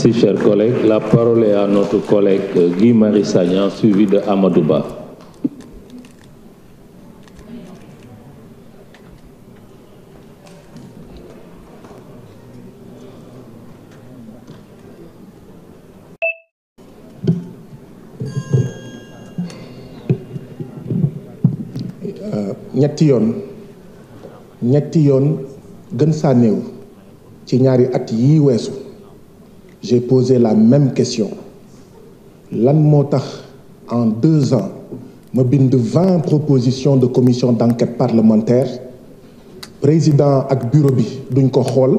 Merci, chers collègues. La parole est à notre collègue Guy Marius Sagna, suivi de Amadou Ba. ñetti yoon gën saa néew ci ñaari at yi weesu j'ai posé la même question lan moo tax en 2 ans ma bind 20 propositions de commission d'enquête parlementaire président ak bureau bi duñ ko xool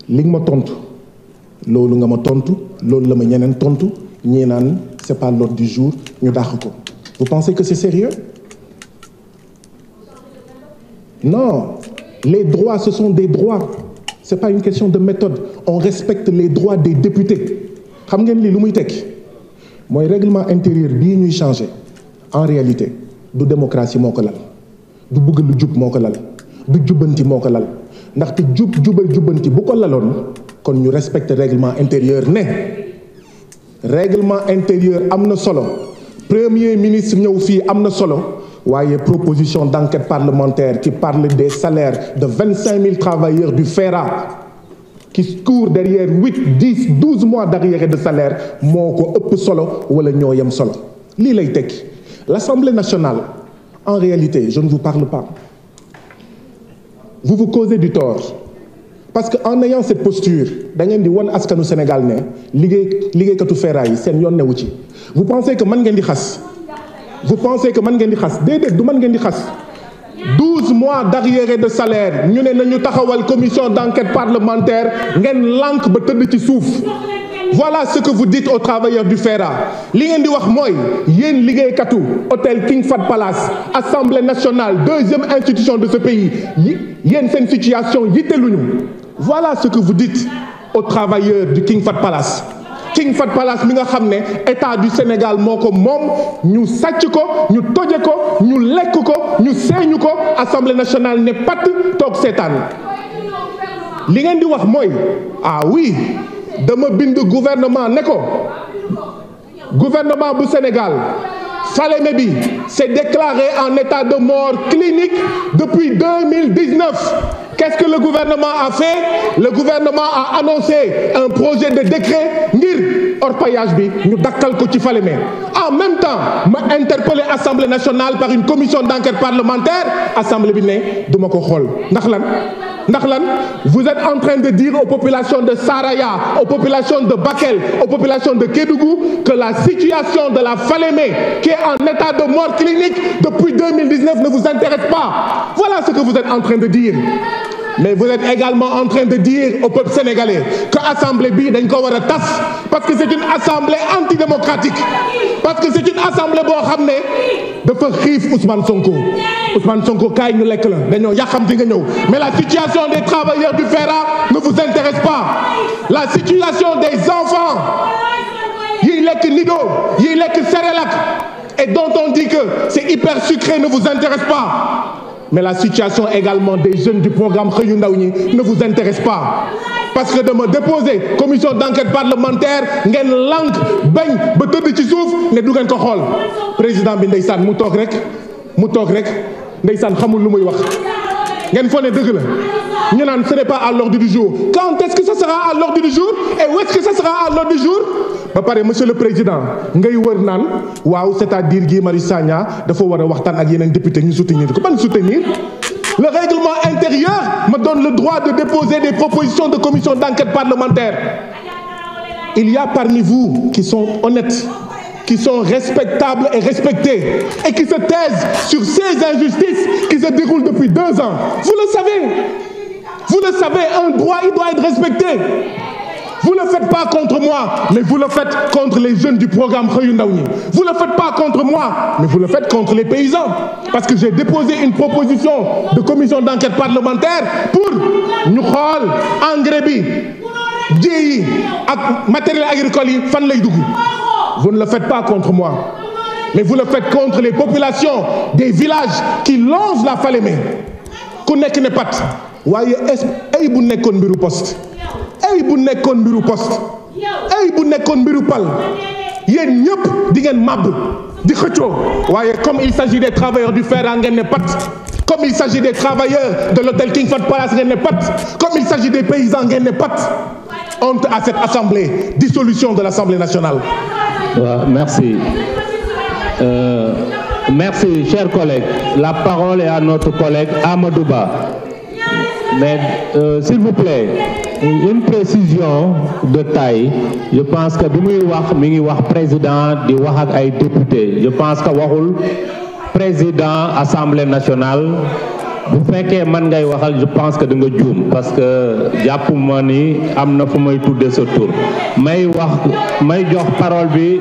li nga ma tontu loolu nga ma tontu loolu la ma ñeneen tontu ñii naan c'est pas l'ordre du jour ñu dàq ko. Vous pensez que c'est sérieux? Non, les droits, ce sont des droits. C'est pas une question de méthode. On respecte les droits des députés. Xam ngeen lii lu muy tekki mooy règlement intérieur bii ñuy changer en réalité du démocratie moo ko lal du bëgg lu jub moo ko lal du jubbanti moo ko lal ndaxte jubbanti bu ko laloon kon ñu respecte règlement intérieur ne règlement intérieur am na solo premier ministre ñëw fii am na solo. waaye proposition d'enquête parlementaire qui parle des salaires de 25 000 travailleurs du FERA qui courent derrière 8, 10, 12 mois d'arriérés de salaire moo ko ëpp solo wala ñoo yem solo lii lay tekki. L'Assemblée nationale en réalité je ne vous parle pas vous causez du tort parce que en ayant cette posture da ngeen di won askanu Sénégal ne liggéeykatu FERA yi seen yoon newu ci. Vous pensez que man ngeen di xas. Vous pensez que man ngeen di xas déedéet du man ngeen di xas 12 mois d'arriérés de salaire ñu ne nañu taxawal commission d'enquête parlementaire ngeen lànk ba tëdd ci suuf. Voilà ce que vous dites aux travailleurs du FERA li ngeen di wax mooy yéen liggéeykatu hôtel King Fahd Palace Assemblée nationale 2e institution de ce pays yéen seen situation yitteluñu. Voilà ce que vous dites aux travailleurs du King Fahd Palace. King Fahd Palace mi nga xam ne état du Sénégal moo ko moom ñu sàcc ko ñu toje ko ñu lekk ko ñu seeñu ko Assemblée nationale ne pat toog seetaan li ngeen di wax mooy ah oui dama bind gouvernement ne ko gouvernement bu Sénégal Falémé bi s'est déclaré en état de mort clinique depuis 2019. Qu'est-ce que le gouvernement a fait? Le gouvernement a annoncé un projet de décret ngir orpaillage bi ñu dakkal ko ci Falémé. En même temps ma interpellé Assemblée nationale par une commission d'enquête parlementaire Assemblée bi ne duma ko xool ndax lan vous êtes en train de dire aux populations de Saraya aux populations de Bakel aux populations de Kédougou que la situation de la Falémé qui est en état de mort clinique depuis 2019 ne vous intéresse pas. Voilà ce que vous êtes en train de dire. Mais vous êtes également en train de dire au peuple sénégalais que assemblée bi dañ ko war a tas parce que c'est une assemblée antidémocratique parce que c'est une assemblée boo xam ne dafa xiif Ousmane Sonko kaay ñu lekk la dañoo yàqamti nga ñëw mais la situation des travailleurs du FERA ne vous intéresse pas. La situation des enfants yiy lekk Nido yiy lekk Cerelac et dont on dit que c'est hyper sucré ne vous intéresse pas. Mais la situation également des jeunes du programme Xëyu Ndaw ñi ne vous intéresse pas parce que dama déposer commission d'enquête parlementaire ngeen lànk bañ ba tëdd ci suuf ne du ngeen ko xool président bi ndeysaan mu toog rek ndeysaan xamul lu muy wax ngeen fo ne dëgg la ñu naan ce n'est pas à l'ordre du jour. Quand est-ce que ça sera à l'ordre du jour et où est-ce que ça sera à l'ordre du jour? Ba pare monsieur le président ngay wër naan waaw c'est-à-dire Guy Marius Sagna dafa war a waxtaan ak yeneen député ñu soutenir ko ban soutenir. Le règlement intérieur me donne le droit de déposer des propositions de commission d'enquête parlementaire. Il y a parmi vous qui sont honnêtes, qui sont respectables et respectés et qui se taisent sur ces injustices qui se déroulent depuis 2 ans. Vous le savez, un droit il doit être respecté. Vous ne le faites pas contre moi, mais vous le faites contre les jeunes du programme Xëyu Ndaw ñi. Vous ne le faites pas contre moi, mais vous le faites contre les paysans. Parce que j'ai déposé une proposition de commission d'enquête parlementaire pour ñu xool engrais bi ji yi ak matériel agricole yi fan lay dugg. Vous ne le faites pas contre moi, mais vous le faites contre les populations des villages qui longent la Falémé. Ku nekk ne pat waaye ay bu nekkoon mbiru poste. ay bu nekkoon mbiru poste ay bu nekkoon mbiru pal yéen ñëpp di ngeen màbb di xëccoo waaye comme il s'agit des travailleurs du fer ngeen ne pat comme il s'agit des travailleurs de l'hôtel King Fahd Palace ngeen ne pat comme il s'agit des paysans ngeen ne pat. Honte à cette assemblée, dissolution de l'Assemblée nationale. Merci. Merci, chers collègues. La parole est à notre collègue Amadou Ba. Mais s'il vous plaît, une précision de taille. Je pense que bi muy wax mi ngi wax président di wax ak ay député. Je pense que waxul président Assemblée nationale. bu fekkee man ngay waxal je pense que da nga juum parce que jàpp ma ni am na fu may tuddee sa tur may jox parole bi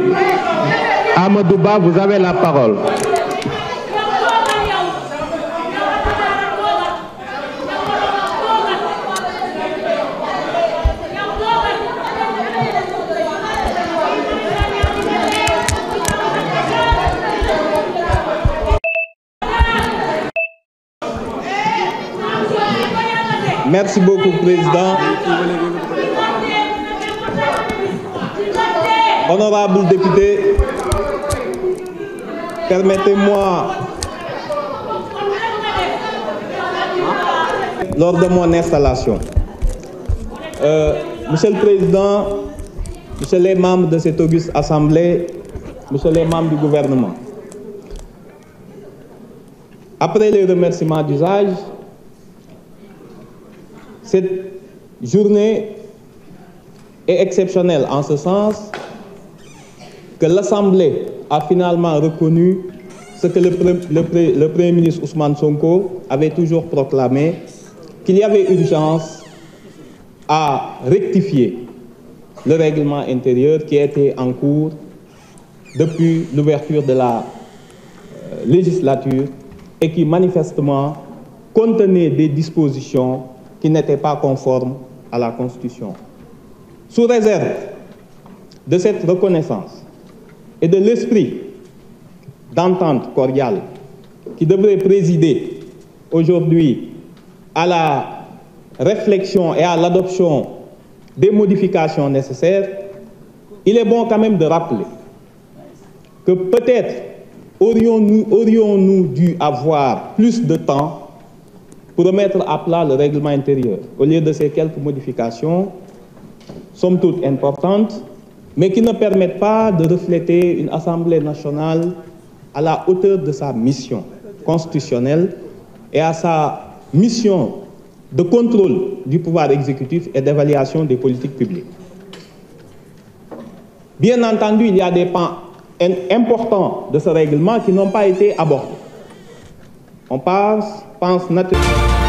Amadou Ba, vous avez la parole. Merci beaucoup, Président. Honorables députés, permettez-moi, lors de mon installation, Monsieur le Président, Monsieur les membres de cette auguste Assemblée, Monsieur les membres du gouvernement, après les remerciements d'usage, cette journée est exceptionnelle en ce sens que l'Assemblée a finalement reconnu ce que le Premier ministre Ousmane Sonko avait toujours proclamé, qu'il y avait urgence à rectifier le règlement intérieur qui était en cours depuis l'ouverture de la législature et qui manifestement contenait des dispositions qui n'étaient pas conformes à la Constitution. Sous réserve de cette reconnaissance et de l'esprit d'entente cordiale qui devrait présider aujourd'hui à la réflexion et à l'adoption des modifications nécessaires, il est bon quand même de rappeler que peut-être aurions-nous dû avoir plus de temps pour remettre à plat le règlement intérieur, au lieu de ces quelques modifications, somme toute importantes, mais qui ne permettent pas de refléter une Assemblée nationale à la hauteur de sa mission constitutionnelle et à sa mission de contrôle du pouvoir exécutif et d'évaluation des politiques publiques. Bien entendu, il y a des pans importants de ce règlement qui n'ont pas été abordés. On pense naturellement